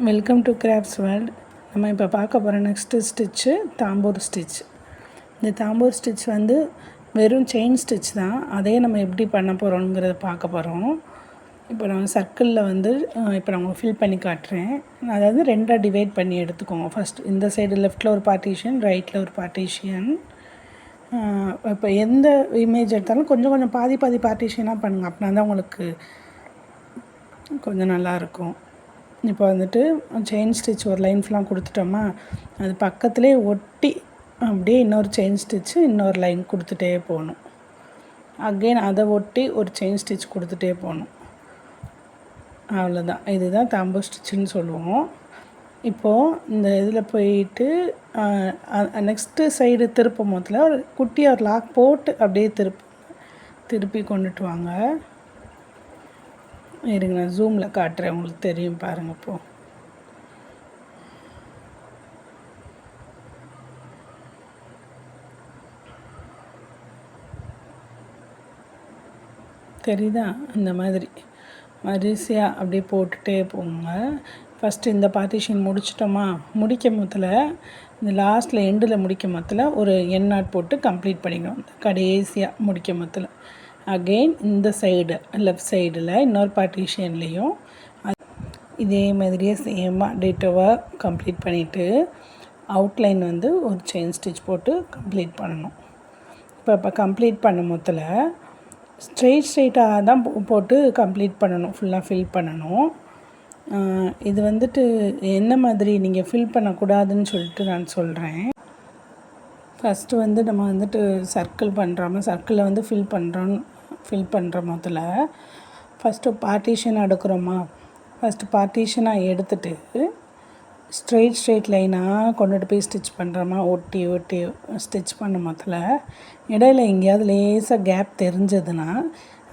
Welcome to crafts world. நம்ம இப்போ பார்க்க போகிற நெக்ஸ்ட்டு ஸ்டிச்சு தாம்பூர் ஸ்டிச். இந்த தாம்பூர் ஸ்டிச் வந்து வெறும் செயின் ஸ்டிச் தான். அதே நம்ம எப்படி பண்ண போகிறோங்கிறத பார்க்க போகிறோம். இப்போ நம்ம சர்க்கிளில் வந்து இப்போ நம்ம ஃபில் பண்ணி காட்டுறேன். அதாவது ரெண்டாக டிவைட் பண்ணி எடுத்துக்கோங்க. ஃபஸ்ட் இந்த சைடு லெஃப்ட்டில் ஒரு பார்ட்டிஷன், ரைட்டில் ஒரு பார்ட்டிஷன். இப்போ எந்த இமேஜ் எடுத்தாலும் கொஞ்சம் கொஞ்சம் பாதி பாதி பார்ட்டிஷனாக பண்ணுங்கள். அப்படின்னா தான் உங்களுக்கு கொஞ்சம் நல்லாயிருக்கும். இப்போ வந்துட்டு செயின் ஸ்டிச் ஒரு லைன் ஃபுல்லாக கொடுத்துட்டோமா, அது பக்கத்துலேயே ஒட்டி அப்படியே இன்னொரு செயின் ஸ்டிச்சு இன்னொரு லைன் கொடுத்துட்டே போகணும். அகெயின் அதை ஒட்டி ஒரு செயின் ஸ்டிச் கொடுத்துட்டே போகணும். அவ்வளோதான். இதுதான் தாம்பூர் ஸ்டிச்சுன்னு சொல்லுவோம். இப்போது இந்த இதில் போயிட்டு நெக்ஸ்ட்டு சைடு திருப்பும் போதில் ஒரு குட்டியாக ஒரு லாக் போட்டு அப்படியே திருப்பி கொண்டுட்டு வாங்க. இருங்க, நான் ஜூமில் காட்டுறேன், உங்களுக்கு தெரியும் பாருங்கள். இப்போது தெரியுதா? அந்த மாதிரி வரிசையாக அப்படியே போட்டுகிட்டே போங்க. ஃபஸ்ட்டு இந்த பார்ட்டிஷன் முடிச்சிட்டோமா, முடிக்கும் போதில் இந்த லாஸ்ட்டில் எண்டில் முடிக்கும் போதில் ஒரு எண்ணாட் போட்டு கம்ப்ளீட் பண்ணிக்கணும். கடைசியாக முடிக்கும் போதில் அகெயின் இந்த சைடு லெஃப்ட் சைடில் இன்னொரு பார்ட்டிஷன்லேயும் இதே மாதிரியே சேமாக டேட்டோவாக கம்ப்ளீட் பண்ணிவிட்டு அவுட்லைன் வந்து ஒரு செயின் ஸ்டிச் போட்டு கம்ப்ளீட் பண்ணணும். இப்போ கம்ப்ளீட் பண்ணும் போதில் ஸ்ட்ரெயிட்டாக தான் போட்டு கம்ப்ளீட் பண்ணணும், ஃபுல்லாக ஃபில் பண்ணணும். இது வந்துட்டு என்ன மாதிரி நீங்கள் ஃபில் பண்ணக்கூடாதுன்னு சொல்லிட்டு நான் சொல்கிறேன். ஃபஸ்ட்டு வந்து நம்ம வந்துட்டு சர்க்கிள் பண்ணுறோமா, சர்க்கிளில் வந்து ஃபில் பண்ணுற முதல்ல ஃபஸ்ட்டு பார்ட்டிஷனாக எடுக்கிறோமா, ஃபஸ்ட்டு பார்ட்டிஷனாக எடுத்துகிட்டு ஸ்ட்ரெயிட் லைனாக கொண்டுட்டு போய் ஸ்டிச் பண்ணுறோமா, ஒட்டி ஸ்டிச் பண்ண முதல்ல இடையில எங்கேயாவது லேசாக கேப் தெரிஞ்சதுன்னா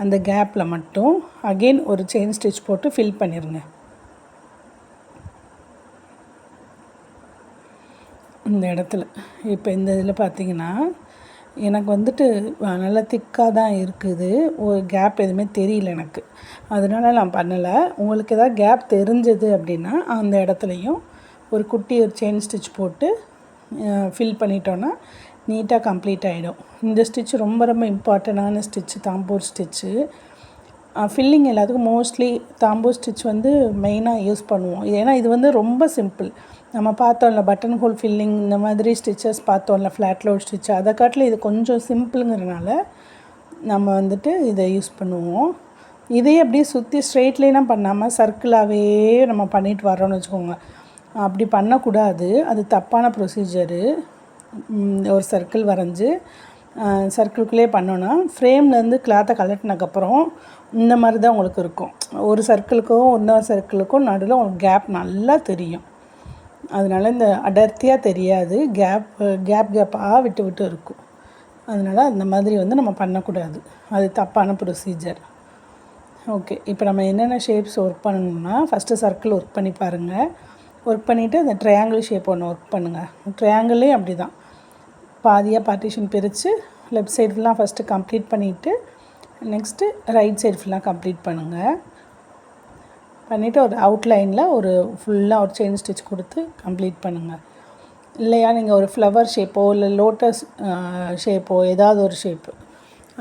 அந்த கேப்பில் மட்டும் அகெயின் ஒரு செயின் ஸ்டிச் போட்டு ஃபில் பண்ணிடுங்க. இந்த இடத்துல இப்போ இந்த இதில் பார்த்திங்கன்னா எனக்கு வந்துட்டு நல்லா திக்காக தான் இருக்குது, ஒரு கேப் எதுவுமே தெரியல எனக்கு, அதனால் நான் பண்ணலை. உங்களுக்கு எதாவது கேப் தெரிஞ்சது அப்படின்னா அந்த இடத்துலையும் ஒரு குட்டி ஒரு செயின் ஸ்டிச் போட்டு ஃபில் பண்ணிட்டோன்னா நீட்டாக கம்ப்ளீட் ஆகிடும். இந்த ஸ்டிச் ரொம்ப ரொம்ப இம்பார்ட்டண்டான ஸ்டிச்சு, தாம்பூர் ஸ்டிச்சு. ஃபில்லிங் எல்லாத்துக்கும் மோஸ்ட்லி தாம்பூர் ஸ்டிச் வந்து மெயினாக யூஸ் பண்ணுவோம். ஏன்னா இது வந்து ரொம்ப சிம்பிள். நம்ம பார்த்தோம்ல பட்டன் ஹோல் ஃபில்லிங், இந்த மாதிரி ஸ்டிச்சஸ் பார்த்தோம்ல ஃப்ளாட் லோட் ஸ்டிச், அதை காட்டில் இது கொஞ்சம் சிம்பிளுங்கிறனால நம்ம வந்துட்டு இதை யூஸ் பண்ணுவோம். இதையே அப்படியே சுற்றி ஸ்ட்ரெயிட் லைனாக பண்ணாமல் சர்க்கிளாகவே நம்ம பண்ணிட்டு வரோன்னு வச்சுக்கோங்க. அப்படி பண்ணக்கூடாது, அது தப்பான ப்ரொசீஜரு. ஒரு சர்க்கிள் வரைஞ்சி சர்க்கிள்குள்ளே பண்ணோன்னா ஃப்ரேம்லேருந்து கிளாத்தை கலட்டினதுக்கப்புறம் இந்த மாதிரி தான் உங்களுக்கு இருக்கும். ஒரு சர்க்கிளுக்கும் இன்னொரு சர்க்கிளுக்கும் நடுவில் உங்களுக்கு கேப் நல்லா தெரியும். அதனால் இந்த அடர்த்தியாக தெரியாது, கேப்பாக விட்டு இருக்கும். அதனால் அந்த மாதிரி வந்து நம்ம பண்ணக்கூடாது, அது தப்பான ப்ரொசீஜர். ஓகே, இப்போ நம்ம என்னென்ன ஷேப்ஸ் ஒர்க் பண்ணணும்னா ஃபஸ்ட்டு சர்க்கிள் ஒர்க் பண்ணி பாருங்கள். ஒர்க் பண்ணிவிட்டு அந்த ட்ரையாங்கிள் ஷேப் ஒன்று ஒர்க் பண்ணுங்கள். ட்ரையாங்கிளே அப்படி தான் பாதியாக பார்ட்டிஷன் பிரித்து லெஃப்ட் சைடு ஃபுல்லாக ஃபஸ்ட்டு கம்ப்ளீட் பண்ணிவிட்டு நெக்ஸ்ட்டு ரைட் சைடு ஃபுல்லாக கம்ப்ளீட் பண்ணுங்கள். பண்ணிவிட்டு ஒரு அவுட்லைனில் ஒரு ஃபுல்லாக ஒரு செயின் ஸ்டிச் கொடுத்து கம்ப்ளீட் பண்ணுங்கள். இல்லையா நீங்கள் ஒரு ஃப்ளவர் ஷேப்போ இல்லை லோட்டஸ் ஷேப்போ ஏதாவது ஒரு ஷேப்பு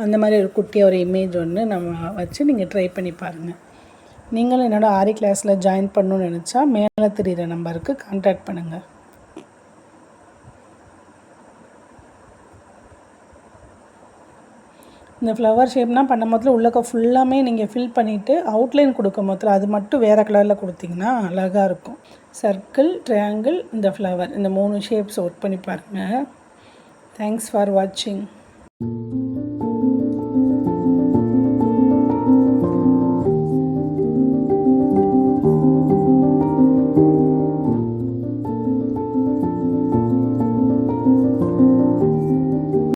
அந்த மாதிரி ஒரு குட்டியாக ஒரு இமேஜ் ஒன்று நம்ம வச்சு நீங்கள் ட்ரை பண்ணி பாருங்கள். நீங்களும் என்னோடய ஆரி கிளாஸில் ஜாயின் பண்ணணுன்னு நினச்சா மேலே தெரிகிற நம்பருக்கு கான்டாக்ட் பண்ணுங்கள். இந்த ஃப்ளவர் ஷேப்னால் பண்ணும் போதில் உள்ளக்க ஃபுல்லாமே நீங்கள் ஃபில் பண்ணிவிட்டு அவுட்லைன் கொடுக்கும் போதில் அது மட்டும் வேறு கலரில் கொடுத்திங்கன்னா அழகாக இருக்கும். சர்க்கிள், ட்ரையாங்கிள், இந்த ஃப்ளவர், இந்த 3 ஷேப்ஸ் ஒர்க் பண்ணி பாருங்கள். தேங்க்ஸ் ஃபார் வாட்சிங்.